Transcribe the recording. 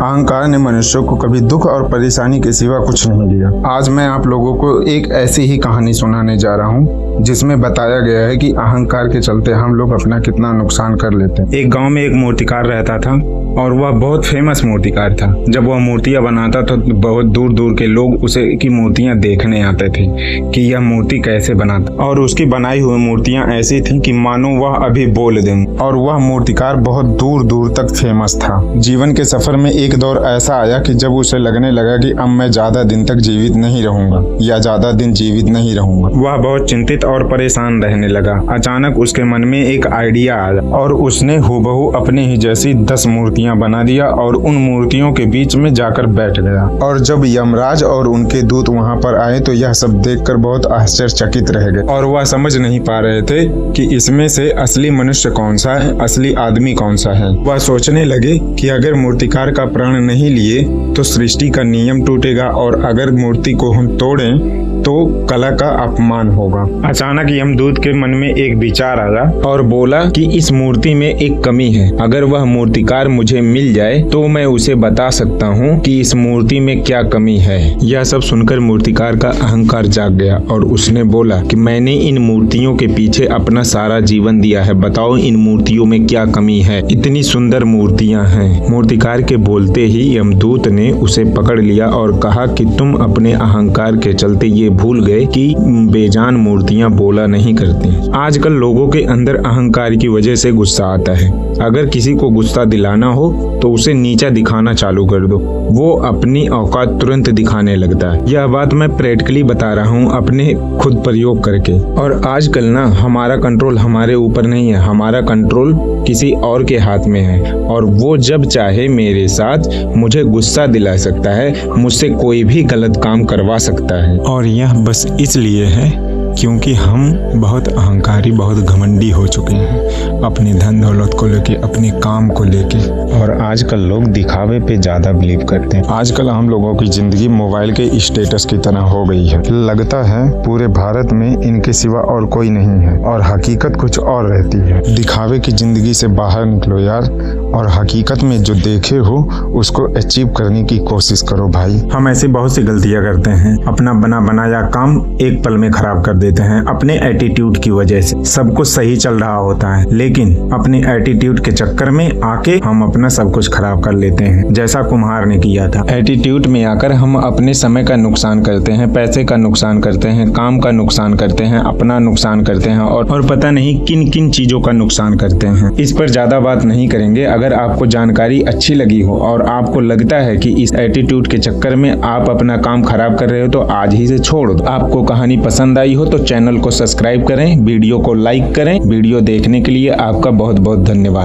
अहंकार ने मनुष्यों को कभी दुख और परेशानी के सिवा कुछ नहीं दिया। आज मैं आप लोगों को एक ऐसी ही कहानी सुनाने जा रहा हूँ जिसमें बताया गया है कि अहंकार के चलते हम लोग अपना कितना नुकसान कर लेते हैं। एक गांव में एक मूर्तिकार रहता था और वह बहुत फेमस मूर्तिकार था। जब वह मूर्तियां बनाता तो बहुत दूर दूर के लोग उसे की मूर्तियां देखने आते थे कि यह मूर्ति कैसे बनाता, और उसकी बनाई हुई मूर्तियां ऐसी थी कि मानो वह अभी बोल दें। और वह मूर्तिकार बहुत दूर दूर तक फेमस था। जीवन के सफर में एक दौर ऐसा आया कि जब उसे लगने लगा कि अब मैं ज्यादा दिन तक जीवित नहीं रहूंगा या ज्यादा दिन जीवित नहीं रहूंगा। वह बहुत चिंतित और परेशान रहने लगा। अचानक उसके मन में एक आइडिया आया और उसने हूबहू अपने ही जैसी 10 मूर्तियां बना दिया और उन मूर्तियों के बीच में जाकर बैठ गया। और जब यमराज और उनके दूत वहां पर आए तो यह सब देखकर बहुत आश्चर्यचकित रह गए और वह समझ नहीं पा रहे थे कि इसमें से असली मनुष्य कौन सा है, असली आदमी कौन सा है। वह सोचने लगे कि अगर मूर्तिकार का प्राण नहीं लिए तो सृष्टि का नियम टूटेगा और अगर मूर्ति को हम तोड़ें तो कला का अपमान होगा। अचानक यमदूत के मन में एक विचार आया और बोला कि इस मूर्ति में एक कमी है। अगर वह मूर्तिकार मुझे मिल जाए तो मैं उसे बता सकता हूँ कि इस मूर्ति में क्या कमी है। यह सब सुनकर मूर्तिकार का अहंकार जाग गया और उसने बोला कि मैंने इन मूर्तियों के पीछे अपना सारा जीवन दिया है, बताओ इन मूर्तियों में क्या कमी है। इतनी सुंदर मूर्तियां हैं। मूर्तिकार के बोलते ही यमदूत ने उसे पकड़ लिया और कहा कि तुम अपने अहंकार के चलते ये भूल गए कि बेजान मूर्तियां बोला नहीं करती। आजकल लोगों के अंदर अहंकार की वजह से गुस्सा आता है। अगर किसी को गुस्सा दिलाना हो तो उसे नीचा दिखाना चालू कर दो, वो अपनी औकात तुरंत दिखाने लगता है। यह बात मैं प्रैक्टिकली बता रहा हूँ अपने खुद प्रयोग करके। और आजकल ना हमारा कंट्रोल हमारे ऊपर नहीं है, हमारा कंट्रोल किसी और के हाथ में है और वो जब चाहे मेरे साथ मुझे गुस्सा दिला सकता है, मुझसे कोई भी गलत काम करवा सकता है। और यह बस इसलिए है क्योंकि हम बहुत अहंकारी, बहुत घमंडी हो चुके हैं अपनी धन दौलत को लेके, अपने काम को लेके। और आजकल लोग दिखावे पे ज्यादा बिलीव करते हैं। आजकल हम लोगों की जिंदगी मोबाइल के स्टेटस की तरह हो गई है। लगता है पूरे भारत में इनके सिवा और कोई नहीं है और हकीकत कुछ और रहती है। दिखावे की जिंदगी से बाहर निकलो यार और हकीकत में जो देखे हो उसको अचीव करने की कोशिश करो भाई। हम ऐसी बहुत सी गलतियां करते हैं, अपना बना बनाया काम एक पल में खराब कर देते हैं अपने एटीट्यूड की वजह से। सब कुछ सही चल रहा होता है लेकिन अपने एटीट्यूड के चक्कर में आके हम अपना सब कुछ खराब कर लेते हैं, जैसा कुम्हार ने किया था। एटीट्यूड में आकर हम अपने समय का नुकसान करते हैं, पैसे का नुकसान करते हैं, काम का नुकसान करते हैं, अपना नुकसान करते हैं और पता नहीं किन किन चीजों का नुकसान करते हैं। इस पर ज्यादा बात नहीं करेंगे। अगर आपको जानकारी अच्छी लगी हो और आपको लगता है कि इस एटीट्यूड के चक्कर में आप अपना काम खराब कर रहे हो तो आज ही से छोड़ दो। आपको कहानी पसंद आई हो तो चैनल को सब्सक्राइब करें, वीडियो को लाइक करें। वीडियो देखने के लिए आपका बहुत बहुत धन्यवाद।